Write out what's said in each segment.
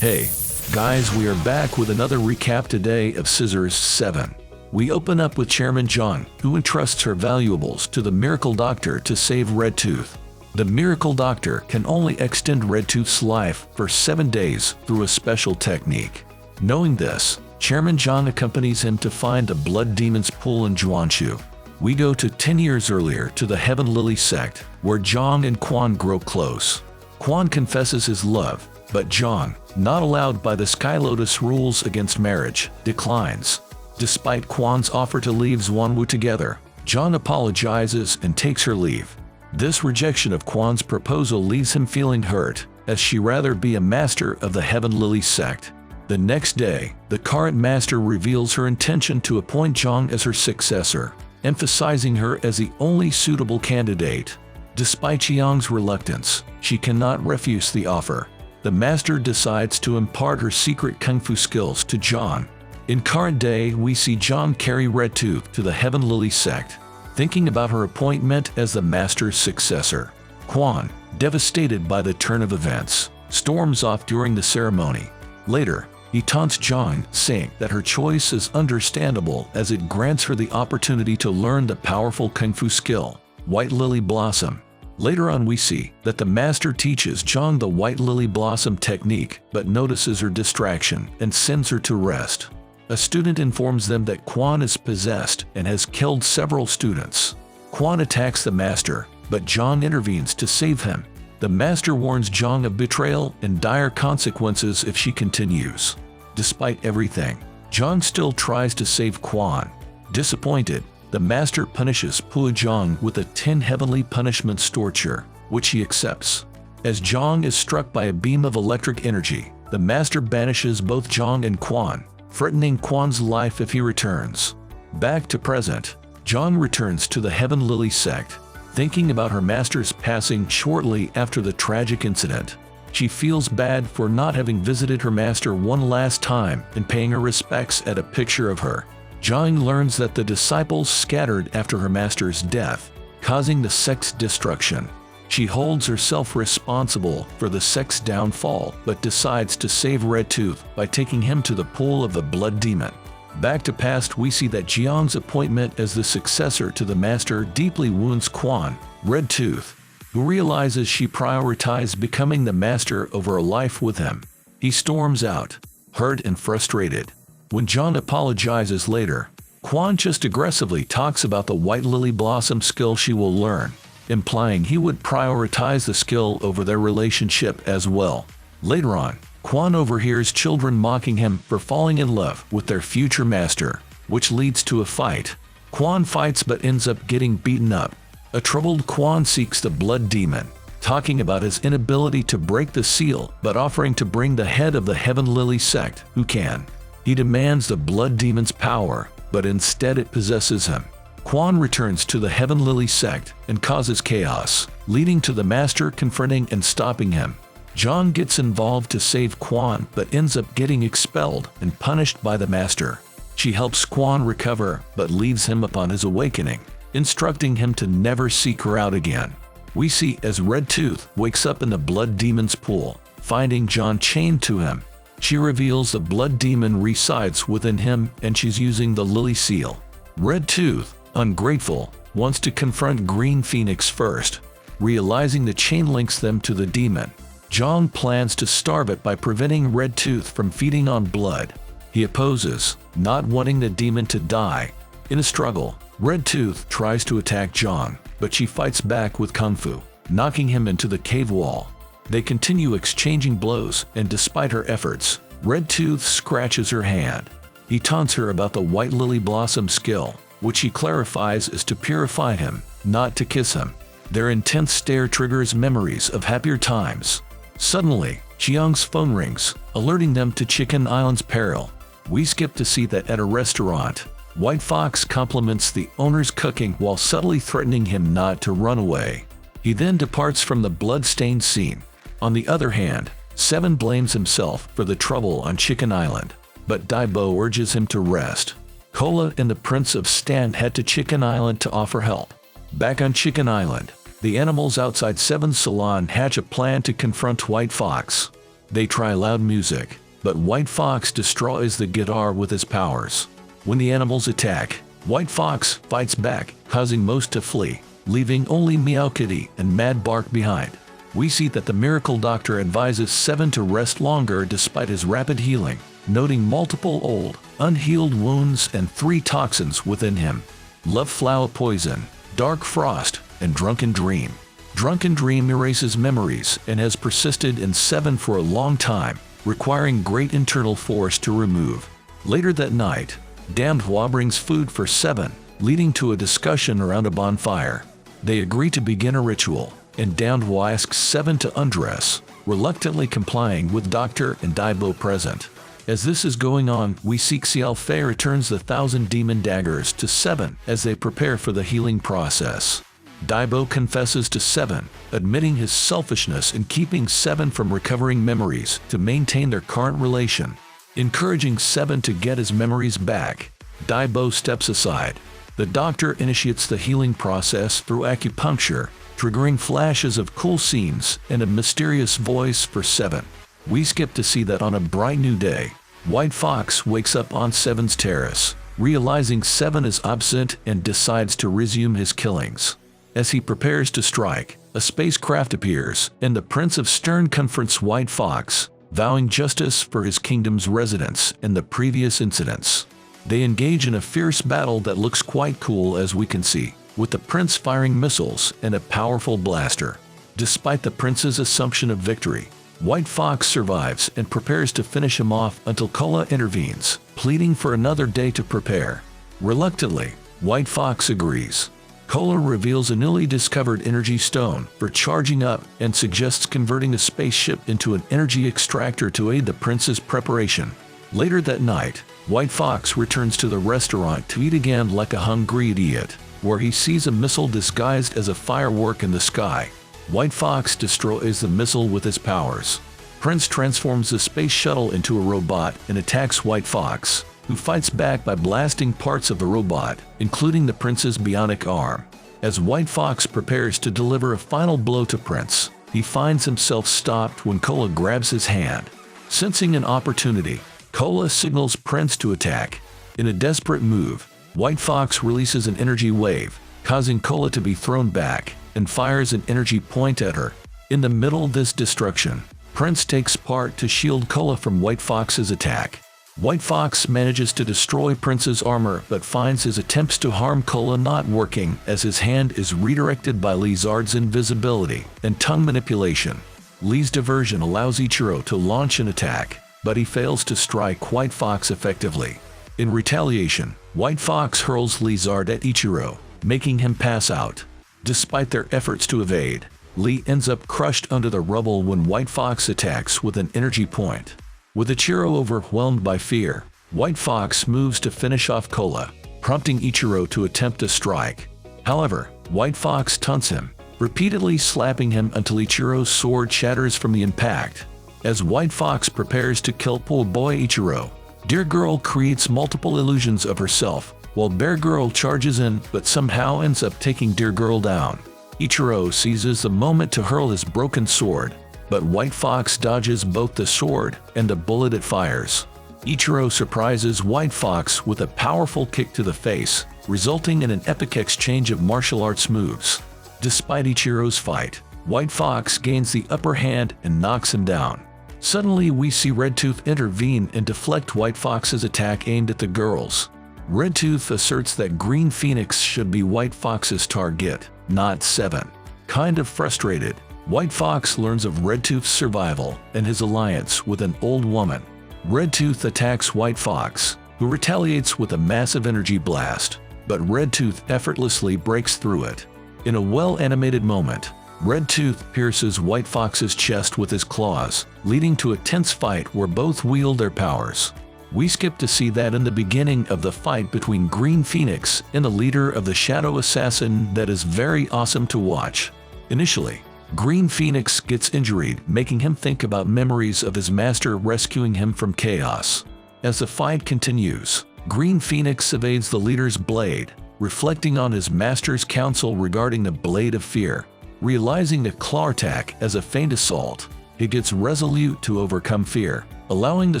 Hey, guys, we are back with another recap today of Scissors 7. We open up with Chairman John, who entrusts her valuables to the Miracle Doctor to save Red Tooth. The Miracle Doctor can only extend Red Tooth's life for 7 days through a special technique. Knowing this, Chairman John accompanies him to find the Blood Demon's pool in Zhuanshu. We go to 10 years earlier to the Heaven Lily sect, where Zhang and Quan grow close. Quan confesses his love, but Zhang, not allowed by the Sky Lotus rules against marriage, declines. Despite Quan's offer to leave Zhuanwu together, Zhang apologizes and takes her leave. This rejection of Quan's proposal leaves him feeling hurt, as she rather be a master of the Heaven Lily sect. The next day, the current master reveals her intention to appoint Zhang as her successor, emphasizing her as the only suitable candidate. Despite Jiang's reluctance, she cannot refuse the offer. The master decides to impart her secret kung fu skills to Zhang. In current day, we see Zhang carry Red Tooth to the Heaven Lily sect, thinking about her appointment as the master's successor. Quan, devastated by the turn of events, storms off during the ceremony. Later, he taunts Zhang, saying that her choice is understandable as it grants her the opportunity to learn the powerful kung fu skill, White Lily Blossom. Later on we see that the master teaches Zhang the White Lily Blossom technique but notices her distraction and sends her to rest. A student informs them that Quan is possessed and has killed several students. Quan attacks the master, but Zhang intervenes to save him. The master warns Zhang of betrayal and dire consequences if she continues. Despite everything, Zhang still tries to save Quan. Disappointed, the master punishes Pu Zhang with a 10 heavenly punishments torture, which he accepts. As Zhang is struck by a beam of electric energy, the master banishes both Zhang and Quan, threatening Quan's life if he returns. Back to present, Zhang returns to the Heaven Lily sect, thinking about her master's passing shortly after the tragic incident. She feels bad for not having visited her master one last time and paying her respects at a picture of her. Zhang learns that the disciples scattered after her master's death, causing the sect's destruction. She holds herself responsible for the sect's downfall but decides to save Red Tooth by taking him to the pool of the Blood Demon. Back to past, we see that Jiang's appointment as the successor to the master deeply wounds Quan, Red Tooth, who realizes she prioritized becoming the master over a life with him. He storms out, hurt and frustrated. When Zhang apologizes later, Quan just aggressively talks about the White Lily Blossom skill she will learn, implying he would prioritize the skill over their relationship as well. Later on, Quan overhears children mocking him for falling in love with their future master, which leads to a fight. Quan fights but ends up getting beaten up. A troubled Quan seeks the Blood Demon, talking about his inability to break the seal but offering to bring the head of the Heaven Lily sect who can. He demands the Blood Demon's power, but instead it possesses him. Quan returns to the Heaven Lily sect and causes chaos, leading to the master confronting and stopping him. Zhang gets involved to save Quan but ends up getting expelled and punished by the master. She helps Quan recover but leaves him upon his awakening, instructing him to never seek her out again. We see as Red Tooth wakes up in the Blood Demon's pool, finding Zhang chained to him. She reveals the Blood Demon resides within him and she's using the Lily Seal. Red Tooth, ungrateful, wants to confront Green Phoenix first, realizing the chain links them to the demon. Zhang plans to starve it by preventing Red Tooth from feeding on blood. He opposes, not wanting the demon to die. In a struggle, Red Tooth tries to attack Zhang, but she fights back with Kung Fu, knocking him into the cave wall. They continue exchanging blows, and despite her efforts, Red Tooth scratches her hand. He taunts her about the White Lily Blossom skill, which he clarifies is to purify him, not to kiss him. Their intense stare triggers memories of happier times. Suddenly, Jiang's phone rings, alerting them to Chicken Island's peril. We skip to see that at a restaurant, White Fox compliments the owner's cooking while subtly threatening him not to run away. He then departs from the blood-stained scene. On the other hand, Seven blames himself for the trouble on Chicken Island, but Daibo urges him to rest. Cola and the Prince of Stan head to Chicken Island to offer help. Back on Chicken Island, the animals outside Seven's salon hatch a plan to confront White Fox. They try loud music, but White Fox destroys the guitar with his powers. When the animals attack, White Fox fights back, causing most to flee, leaving only Meow Kitty and Mad Bark behind. We see that the miracle doctor advises Seven to rest longer despite his rapid healing, noting multiple old, unhealed wounds and 3 toxins within him: Love Flower Poison, Dark Frost, and Drunken Dream. Drunken Dream erases memories and has persisted in Seven for a long time, requiring great internal force to remove. Later that night, Damned Hua brings food for Seven, leading to a discussion around a bonfire. They agree to begin a ritual, and Damned Hua asks Seven to undress, reluctantly complying with Doctor and Daibo present. As this is going on, we see Xiao Fei returns the 1,000 demon daggers to Seven as they prepare for the healing process. Daibo confesses to Seven, admitting his selfishness in keeping Seven from recovering memories to maintain their current relation. Encouraging Seven to get his memories back, Daibo steps aside. The doctor initiates the healing process through acupuncture, triggering flashes of cool scenes and a mysterious voice for Seven. We skip to see that on a bright new day, White Fox wakes up on Seven's terrace, realizing Seven is absent and decides to resume his killings. As he prepares to strike, a spacecraft appears, and the Prince of Stern confronts White Fox, vowing justice for his kingdom's residents and the previous incidents. They engage in a fierce battle that looks quite cool, as we can see, with the prince firing missiles and a powerful blaster. Despite the prince's assumption of victory, White Fox survives and prepares to finish him off until Kola intervenes, pleading for another day to prepare. Reluctantly, White Fox agrees. Kola reveals a newly discovered energy stone for charging up and suggests converting a spaceship into an energy extractor to aid the prince's preparation. Later that night, White Fox returns to the restaurant to eat again like a hungry idiot, where he sees a missile disguised as a firework in the sky. White Fox destroys the missile with his powers. Prince transforms the space shuttle into a robot and attacks White Fox, who fights back by blasting parts of the robot, including the prince's bionic arm. As White Fox prepares to deliver a final blow to Prince, he finds himself stopped when Kola grabs his hand. Sensing an opportunity, Kola signals Prince to attack. In a desperate move, White Fox releases an energy wave, causing Kola to be thrown back, and fires an energy point at her. In the middle of this destruction, Prince takes part to shield Kola from White Fox's attack. White Fox manages to destroy Prince's armor but finds his attempts to harm Kola not working, as his hand is redirected by Lizard's invisibility and tongue manipulation. Lee's diversion allows Ichiro to launch an attack, but he fails to strike White Fox effectively. In retaliation, White Fox hurls Lizard at Ichiro, making him pass out. Despite their efforts to evade, Lee ends up crushed under the rubble when White Fox attacks with an energy point. With Ichiro overwhelmed by fear, White Fox moves to finish off Kola, prompting Ichiro to attempt a strike. However, White Fox taunts him, repeatedly slapping him until Ichiro's sword shatters from the impact. As White Fox prepares to kill poor boy Ichiro, Dear Girl creates multiple illusions of herself, while Bear Girl charges in but somehow ends up taking Dear Girl down. Ichiro seizes the moment to hurl his broken sword, but White Fox dodges both the sword and the bullet it fires. Ichiro surprises White Fox with a powerful kick to the face, resulting in an epic exchange of martial arts moves. Despite Ichiro's fight, White Fox gains the upper hand and knocks him down. Suddenly we see Redtooth intervene and deflect White Fox's attack aimed at the girls. Redtooth asserts that Green Phoenix should be White Fox's target, not Seven. Kind of frustrated, White Fox learns of Redtooth's survival and his alliance with an old woman. Redtooth attacks White Fox, who retaliates with a massive energy blast, but Redtooth effortlessly breaks through it. In a well-animated moment, Redtooth pierces White Fox's chest with his claws, leading to a tense fight where both wield their powers. We skip to see that in the beginning of the fight between Green Phoenix and the leader of the Shadow Assassin that is very awesome to watch. Initially, Green Phoenix gets injured, making him think about memories of his master rescuing him from chaos. As the fight continues, Green Phoenix evades the leader's blade, reflecting on his master's counsel regarding the Blade of Fear. Realizing the claw attack as a feint assault, He gets resolute to overcome fear, allowing the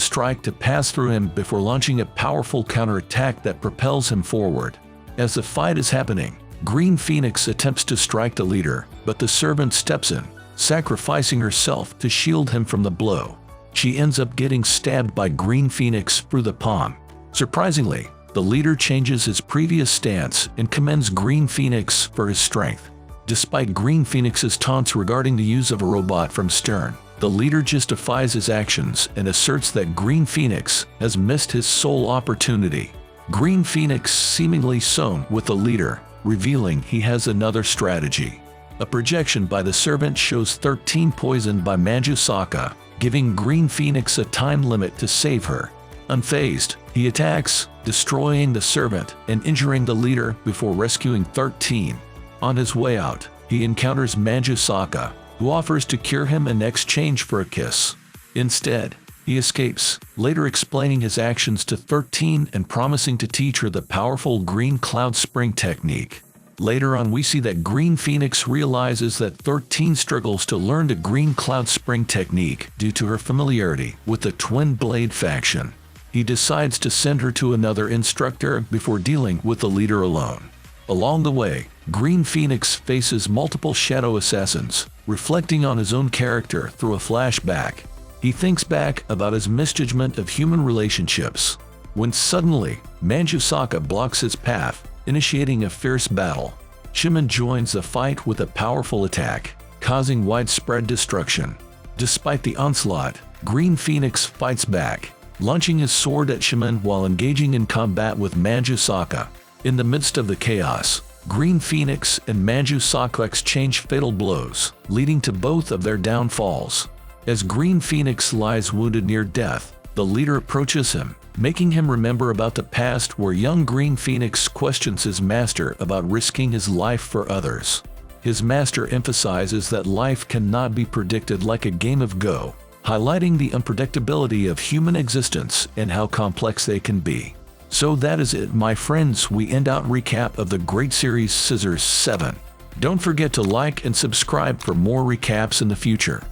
strike to pass through him before launching a powerful counterattack that propels him forward. As the fight is happening, Green Phoenix attempts to strike the leader, but the servant steps in, sacrificing herself to shield him from the blow. She ends up getting stabbed by Green Phoenix through the palm. Surprisingly, the leader changes his previous stance and commends Green Phoenix for his strength. Despite Green Phoenix's taunts regarding the use of a robot from Stern, the leader justifies his actions and asserts that Green Phoenix has missed his sole opportunity. Green Phoenix seemingly sewn with the leader, revealing he has another strategy. A projection by the servant shows 13 poisoned by Manjusaka, giving Green Phoenix a time limit to save her. Unfazed, he attacks, destroying the servant and injuring the leader before rescuing 13. On his way out, he encounters Manjusaka, who offers to cure him in exchange for a kiss. Instead, he escapes, later explaining his actions to 13 and promising to teach her the powerful Green Cloud Spring technique. Later on, we see that Green Phoenix realizes that 13 struggles to learn the Green Cloud Spring technique due to her familiarity with the Twin Blade faction. He decides to send her to another instructor before dealing with the leader alone. Along the way, Green Phoenix faces multiple shadow assassins, reflecting on his own character through a flashback. He thinks back about his misjudgment of human relationships, when suddenly, Manjusaka blocks his path, initiating a fierce battle. Shimon joins the fight with a powerful attack, causing widespread destruction. Despite the onslaught, Green Phoenix fights back, launching his sword at Shimon while engaging in combat with Manjusaka. In the midst of the chaos, Green Phoenix and Manjusaka exchange fatal blows, leading to both of their downfalls. As Green Phoenix lies wounded near death, the leader approaches him, making him remember about the past where young Green Phoenix questions his master about risking his life for others. His master emphasizes that life cannot be predicted like a game of Go, highlighting the unpredictability of human existence and how complex they can be. So that is it, my friends. We end out recap of the great series Scissor 7. Don't forget to like and subscribe for more recaps in the future.